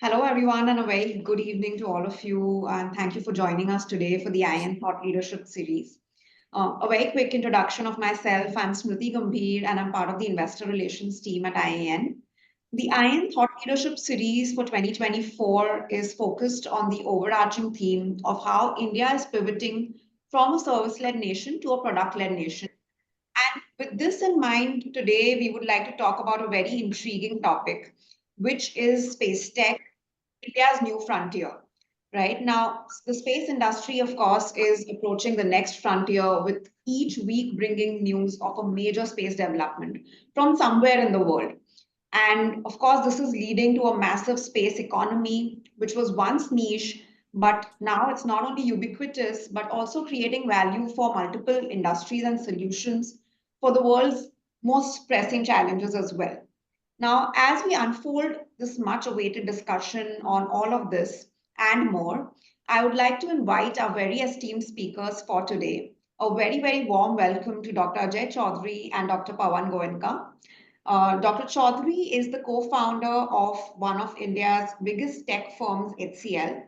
Hello, everyone, and a very good evening to all of you. And thank you for joining us today for the IN Thought Leadership Series. A very quick introduction of myself. I'm Smriti Gambhir, and I'm part of the investor relations team at IAN. The IN Thought Leadership Series for 2024 is focused on the overarching theme of how India is pivoting from a service led nation to a product led nation. And with this in mind, today we would like to talk about a very intriguing topic, which is space tech, India's new frontier. Right now, the space industry, of course, is approaching the next frontier with each week bringing news of a major space development from somewhere in the world. And of course, this is leading to a massive space economy, which was once niche, but now it's not only ubiquitous, but also creating value for multiple industries and solutions for the world's most pressing challenges as well. Now, as we unfold this much awaited discussion on all of this and more, I would like to invite our very esteemed speakers for today. A very, very warm welcome to Dr. Ajai Chowdhry and Dr. Pawan Goenka. Dr. Chaudhary is the co-founder of one of India's biggest tech firms, HCL,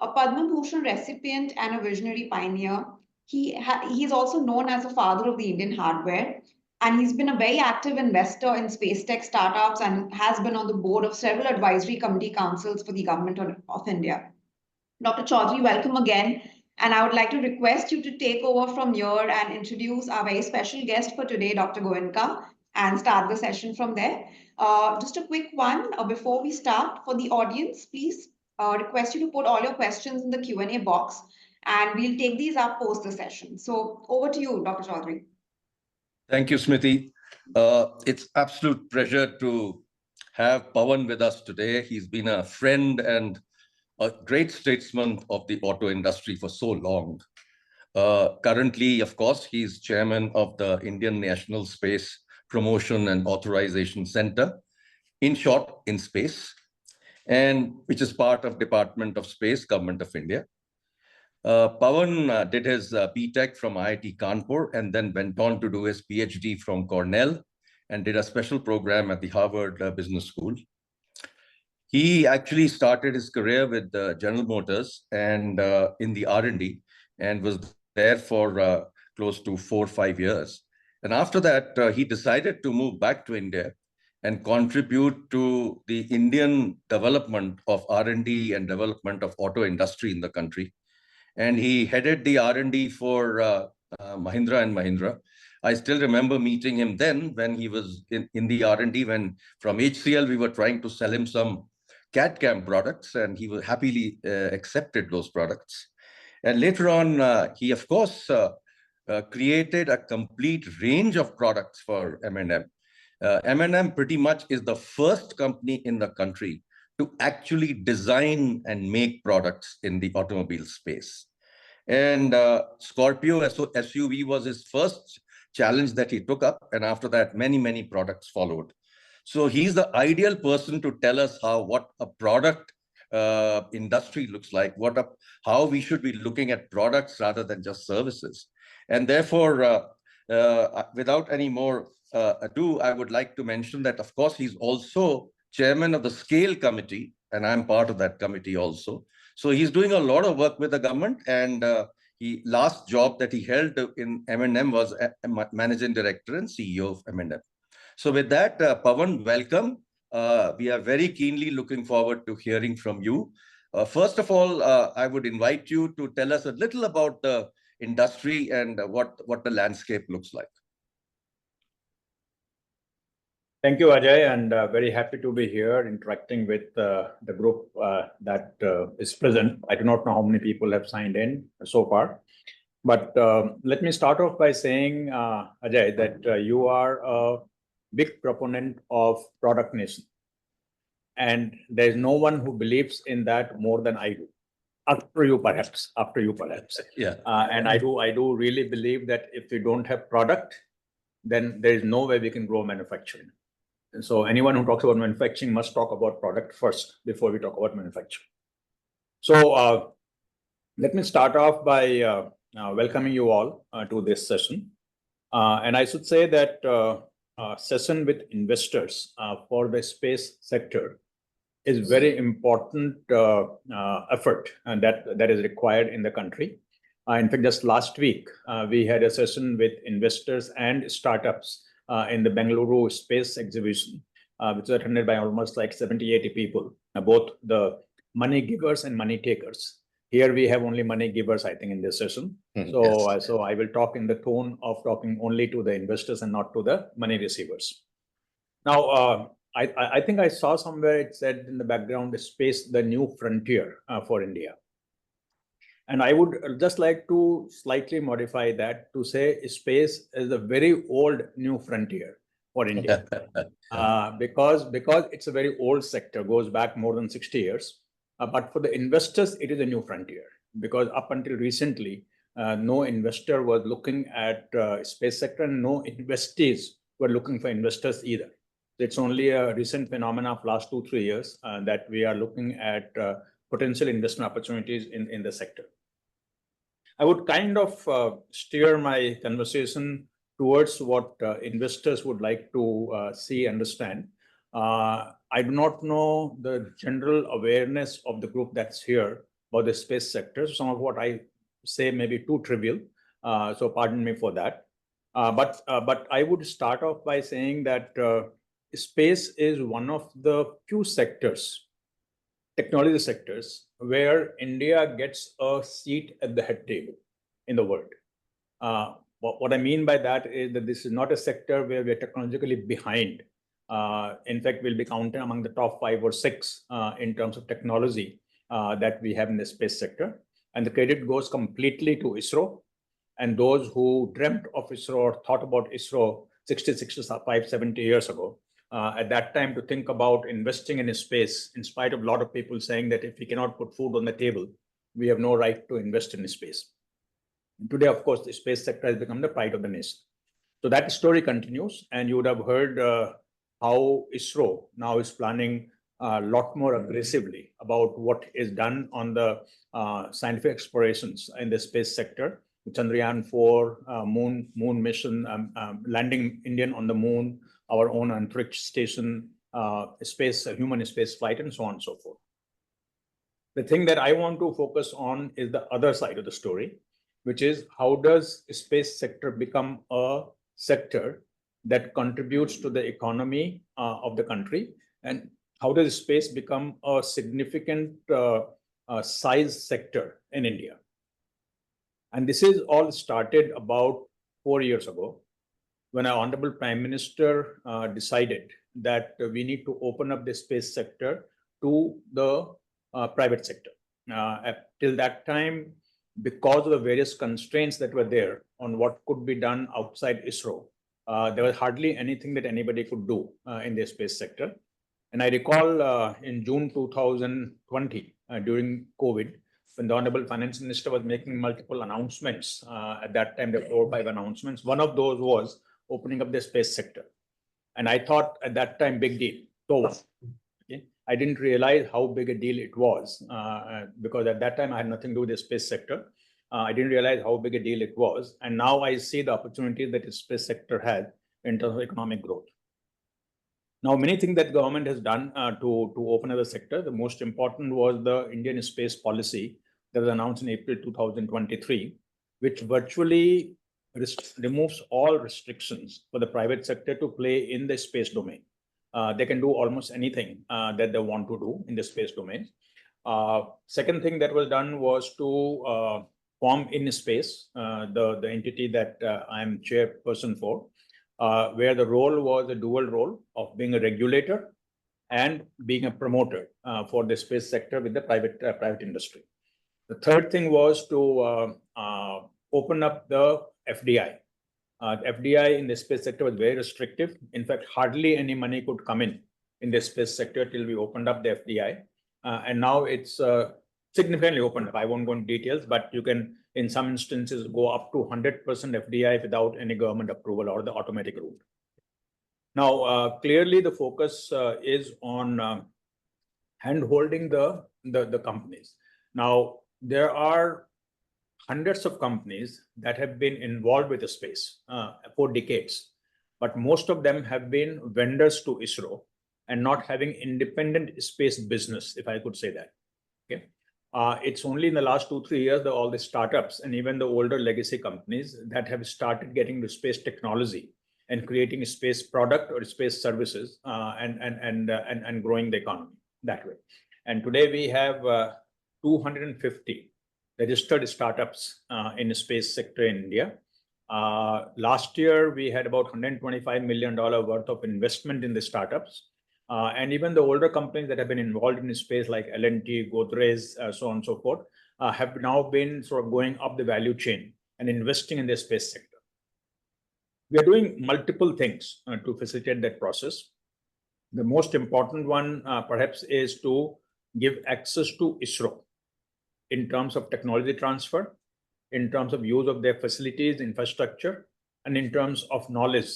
a Padma Bhushan recipient and a visionary pioneer. He's also known as the father of the Indian hardware, and he's been a very active investor in space tech startups and has been on the board of several advisory committee councils for the government of India. Dr. Chaudhary, welcome again. And I would like to request you to take over from here and introduce our very special guest for today, Dr. Goenka, and start the session from there. Just a quick one before we start. For the audience, please request you to put all your questions in the Q&A box, and we'll take these up post the session. So over to you, Dr. Chaudhary. Thank you, Smriti. It's absolute pleasure to have Pawan with us today. He's been a friend and a great statesman of the auto industry for so long. Currently, of course, he's chairman of the Indian National Space Promotion and Authorization Center, in short, INSpace, and which is part of Department of Space, Government of India. Pawan did his BTech from IIT Kanpur and then went on to do his PhD from Cornell and did a special program at the Harvard Business School. He actually started his career with General Motors and in the R&D and was there for close to 4 or 5 years. And after that, he decided to move back to India and contribute to the Indian development of R&D and development of auto industry in the country. And he headed the R&D for Mahindra and Mahindra. I still remember meeting him then when he was in the R&D, when from HCL we were trying to sell him some CAD/CAM products, and he was happily accepted those products. And later on, he, of course, created a complete range of products for M&M. M&M pretty much is the first company in the country to actually design and make products in the automobile space. And Scorpio SUV was his first challenge that he took up. And after that, many, many products followed. So he's the ideal person to tell us what a product industry looks like, how we should be looking at products rather than just services. And therefore, without any more ado, I would like to mention that, of course, he's also chairman of the Scale Committee, and I'm part of that committee also. So he's doing a lot of work with the government, and last job that he held in M&M was managing director and CEO of M&M. So with that, Pawan, welcome. We are very keenly looking forward to hearing from you. First of all, I would invite you to tell us a little about the industry and what the landscape looks like. Thank you, Ajay, and very happy to be here interacting with the group that is present. I do not know how many people have signed in so far, but let me start off by saying, Ajay, that you are a big proponent of product nation, and there is no one who believes in that more than I do. After you, perhaps. Yeah. And I do really believe that if we don't have product, then there is no way we can grow manufacturing. And so anyone who talks about manufacturing must talk about product first before we talk about manufacturing. So let me start off by welcoming you all to this session. And I should say that session with investors for the space sector is very important effort and that is required in the country. In fact, just last week, we had a session with investors and startups in the Bengaluru Space Exhibition, which was attended by almost like 70, 80 people, both the money givers and money takers. Here we have only money givers, I think, in this session. So I will talk in the tone of talking only to the investors and not to the money receivers. Now, I think I saw somewhere it said in the background, space, the new frontier for India. And I would just like to slightly modify that to say space is a very old new frontier for India. Because it's a very old sector, goes back more than 60 years. But for the investors, it is a new frontier, because up until recently, no investor was looking at space sector, and no investees were looking for investors either. It's only a recent phenomenon of last 2-3 years that we are looking at potential investment opportunities in the sector. I would kind of steer my conversation towards what investors would like to see, understand. I do not know the general awareness of the group that's here about the space sector. Some of what I say may be too trivial, so pardon me for that. But I would start off by saying that space is one of the few sectors, technology sectors, where India gets a seat at the head table in the world. What I mean by that is that this is not a sector where we're technologically behind. In fact, we'll be counted among the top 5 or 6 in terms of technology that we have in the space sector. And the credit goes completely to ISRO. And those who dreamt of ISRO or thought about ISRO 60, 65, 70 years ago, at that time to think about investing in space, in spite of a lot of people saying that if we cannot put food on the table, we have no right to invest in space. And today, of course, the space sector has become the pride of the nation. So that story continues, and you would have heard how ISRO now is planning a lot more aggressively about what is done on the scientific explorations in the space sector. Chandrayaan-4 moon mission, landing Indian on the moon, our own Antariksh station, human space flight, and so on and so forth. The thing that I want to focus on is the other side of the story, which is how does space sector become a sector that contributes to the economy of the country, and how does space become a significant size sector in India. And this is all started about 4 years ago, when our Honorable Prime Minister decided that we need to open up the space sector to the private sector. Till that time, because of the various constraints that were there on what could be done outside ISRO, there was hardly anything that anybody could do in the space sector. And I recall in June 2020, during COVID, when the Honorable Finance Minister was making multiple announcements, at that time there were 4 or 5 announcements. One of those was opening up the space sector. And I thought at that time, big deal. So okay? I didn't realize how big a deal it was, because at that time I had nothing to do with the space sector. I didn't realize how big a deal it was. And now I see the opportunity that the space sector has in terms of economic growth. Now, many things that government has done to open up the sector. The most important was the Indian space policy that was announced in April 2023, which virtually removes all restrictions for the private sector to play in the space domain. They can do almost anything that they want to do in the space domain. Second thing that was done was to form InSpace, the entity that I'm chairperson for, where the role was a dual role of being a regulator and being a promoter for the space sector with the private industry. The third thing was to open up the FDI. FDI in the space sector was very restrictive. In fact, hardly any money could come in the space sector till we opened up the FDI. And now it's significantly opened up. I won't go into details, but you can, in some instances, go up to 100% FDI without any government approval or the automatic route. Now, clearly the focus is on hand-holding the companies. Now, there are hundreds of companies that have been involved with the space for decades, but most of them have been vendors to ISRO, and not having independent space business, if I could say that. Okay. It's only in the last 2-3 years that all the startups and even the older legacy companies that have started getting into space technology and creating a space product or space services and growing the economy that way. And today we have 250 registered startups in the space sector in India. Last year, we had about $125 million worth of investment in the startups. And even the older companies that have been involved in the space like L&T, Godrej, so on and so forth, have now been sort of going up the value chain and investing in the space sector. We are doing multiple things to facilitate that process. The most important one, perhaps, is to give access to ISRO in terms of technology transfer, in terms of use of their facilities, infrastructure, and in terms of knowledge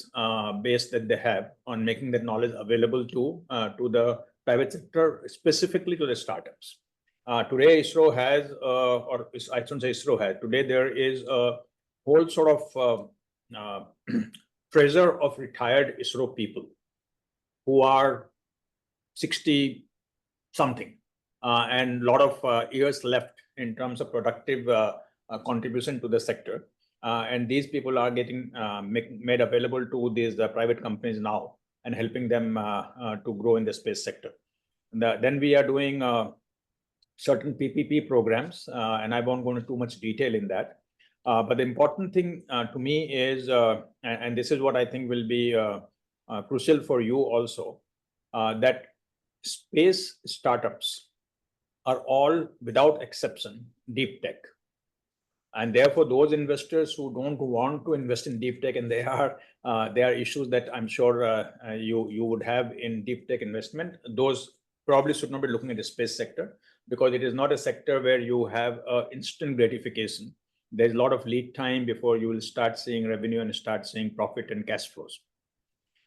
base that they have on making that knowledge available to the private sector, specifically to the startups. Today, ISRO has, or I shouldn't say ISRO has, today there is a whole sort of treasure of retired ISRO people who are 60 something and a lot of years left in terms of productive contribution to the sector. And these people are getting made available to these private companies now and helping them to grow in the space sector. Then we are doing certain PPP programs, and I won't go into too much detail in that. But the important thing to me is, and this is what I think will be crucial for you also, that space startups are all, without exception, deep tech. And therefore, those investors who don't want to invest in deep tech, and there are issues that I'm sure you would have in deep tech investment, those probably should not be looking at the space sector, because it is not a sector where you have instant gratification. There's a lot of lead time before you will start seeing revenue and start seeing profit and cash flows.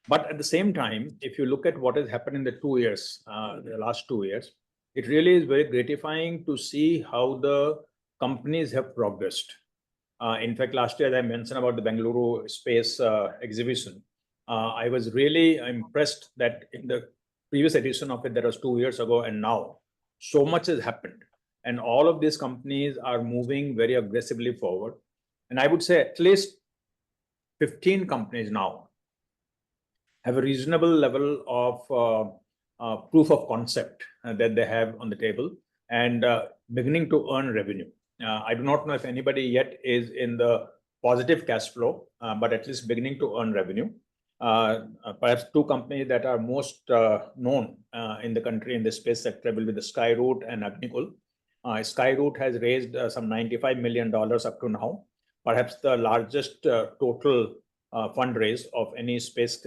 But at the same time, if you look at what has happened in the 2 years, the last 2 years, it really is very gratifying to see how the companies have progressed. In fact, last year, as I mentioned about the Bengaluru space exhibition, I was really impressed that in the previous edition of it, that was 2 years ago, and now so much has happened. And all of these companies are moving very aggressively forward. And I would say at least 15 companies now have a reasonable level of proof of concept that they have on the table and beginning to earn revenue. I do not know if anybody yet is in the positive cash flow, but at least beginning to earn revenue. Perhaps 2 companies that are most known in the country in the space sector will be the Skyroot and Agnikul. Skyroot has raised some $95 million up to now, perhaps the largest total fundraise of any space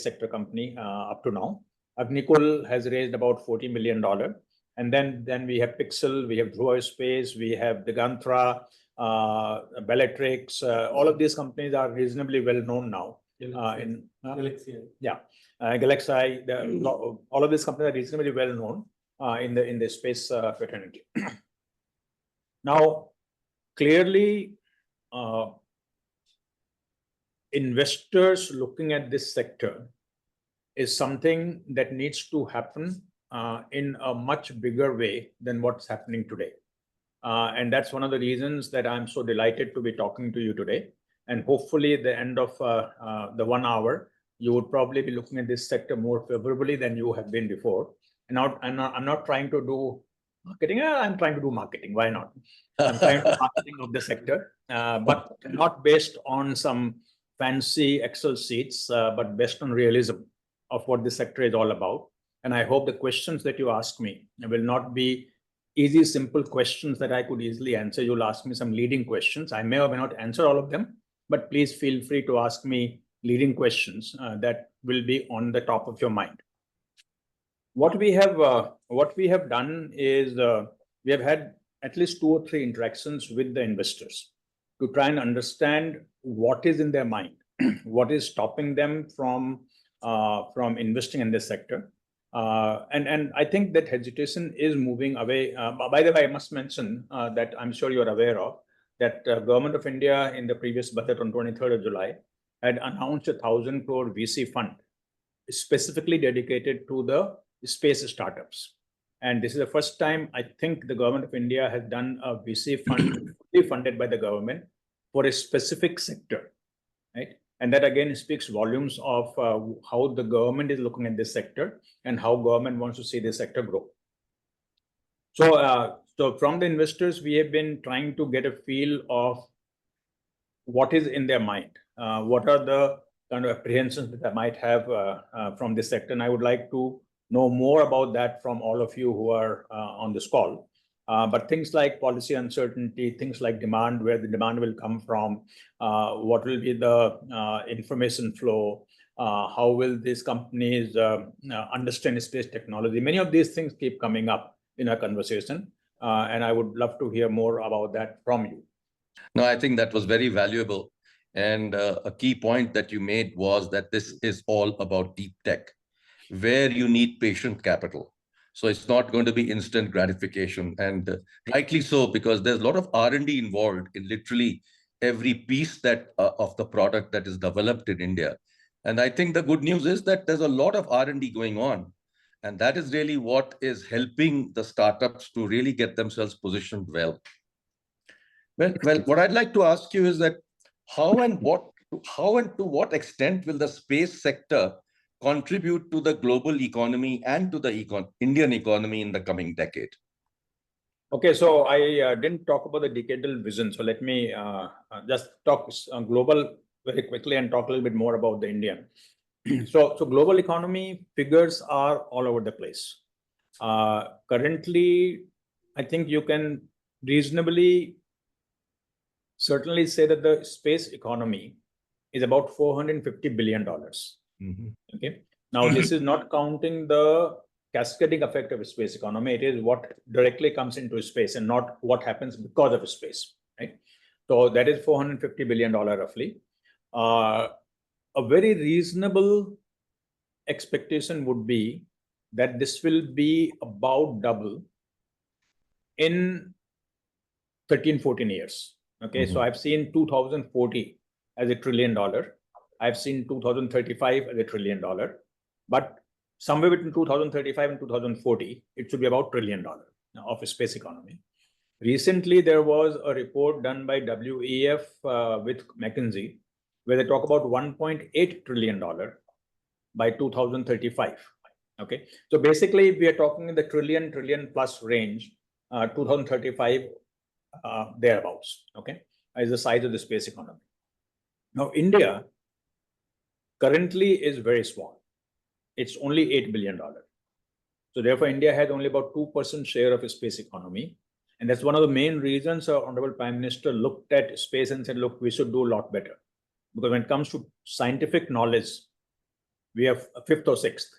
sector company up to now. Agnikul has raised about $40 million. And then we have Pixel, we have Dhruva Space, we have Digantra, Bellatrix. All of these companies are reasonably well known now. Galaxy. Yeah, Galaxy. All of these companies are reasonably well known in the space fraternity. Now, clearly, investors looking at this sector is something that needs to happen in a much bigger way than what's happening today. And that's one of the reasons that I'm so delighted to be talking to you today. And hopefully at the end of the 1 hour, you would probably be looking at this sector more favorably than you have been before. And now I'm not trying to do marketing. I'm trying to do marketing. Why not? I'm trying to do marketing of the sector, but not based on some fancy Excel sheets, but based on realism of what this sector is all about. And I hope the questions that you ask me will not be easy, simple questions that I could easily answer. You'll ask me some leading questions. I may or may not answer all of them, but please feel free to ask me leading questions that will be on the top of your mind. What we have done is we have had at least 2 or 3 interactions with the investors to try and understand what is in their mind, what is stopping them from investing in this sector. And I think that hesitation is moving away. By the way, I must mention that I'm sure you're aware of that Government of India in the previous budget on 23rd of July had announced 1,000 crore VC fund specifically dedicated to the space startups. And this is the first time I think the government of India has done a VC fund fully funded by the government for a specific sector, right? And that again speaks volumes of how the government is looking at this sector and how government wants to see this sector grow. So from the investors, we have been trying to get a feel of what is in their mind, what are the kind of apprehensions that I might have from this sector. And I would like to know more about that from all of you who are on this call. But things like policy uncertainty, things like demand, where the demand will come from, what will be the information flow, how will these companies understand space technology? Many of these things keep coming up in our conversation. And I would love to hear more about that from you. No, I think that was very valuable. And a key point that you made was that this is all about deep tech, where you need patient capital. So it's not going to be instant gratification, and rightly so, because there's a lot of R&D involved in literally every piece that of the product that is developed in India. And I think the good news is that there's a lot of R&D going on. And that is really what is helping the startups to really get themselves positioned well. Well, what I'd like to ask you is that how and to what extent will the space sector contribute to the global economy and to the Indian economy in the coming decade? Okay, so I didn't talk about the decadal vision. So let me just talk global very quickly and talk a little bit more about the Indian. So global economy figures are all over the place. Currently, I think you can reasonably certainly say that the space economy is about $450 billion. Okay. Now, this is not counting the cascading effect of a space economy. It is what directly comes into space and not what happens because of space, right? So that is $450 billion roughly. A very reasonable expectation would be that this will be about double in 13, 14 years. Okay, so I've seen 2040 as $1 trillion. I've seen 2035 as $1 trillion. But somewhere between 2035 and 2040, it should be about $1 trillion of a space economy. Recently, there was a report done by WEF with McKinsey, where they talk about $1.8 trillion by 2035. Okay, so basically, we are talking in the trillion plus range, 2035 thereabouts. Okay, is the size of the space economy. Now, India currently is very small. It's only $8 billion. So therefore, India has only about 2% share of a space economy. And that's one of the main reasons our Honorable Prime Minister looked at space and said, look, we should do a lot better. Because when it comes to scientific knowledge, we have a fifth or sixth.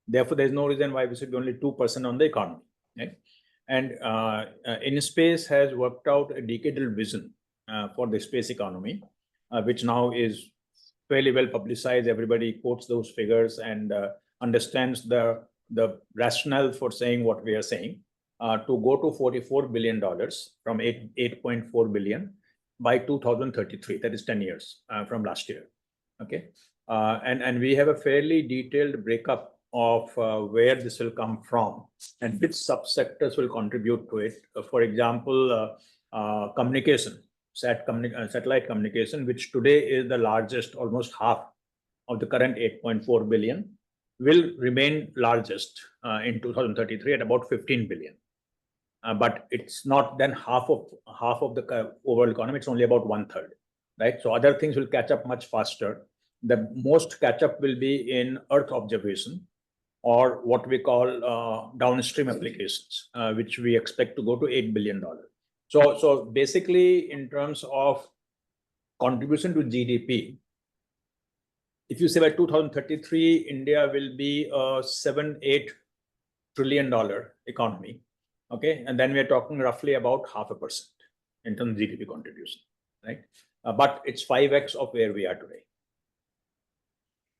Therefore, there's no reason why we should be only 2% on the economy. Right? And InSpace has worked out a decadal vision for the space economy, which now is fairly well publicized. Everybody quotes those figures and understands the rationale for saying what we are saying, to go to $44 billion from 8.4 billion by 2033. That is 10 years from last year. Okay, and we have a fairly detailed breakup of where this will come from and which subsectors will contribute to it. For example, communication. Satellite communication, which today is the largest, almost half of the current 8.4 billion, will remain largest in 2033 at about 15 billion. But it's not then half of the overall economy. It's only about 1/3, right? So other things will catch up much faster. The most catch up will be in Earth observation, or what we call downstream applications, which we expect to go to $8 billion. So basically, in terms of contribution to GDP, if you say by 2033, India will be a $7-8 trillion economy, okay? And then we're talking roughly about 0.5% in terms of GDP contribution, right? But it's 5x of where we are today.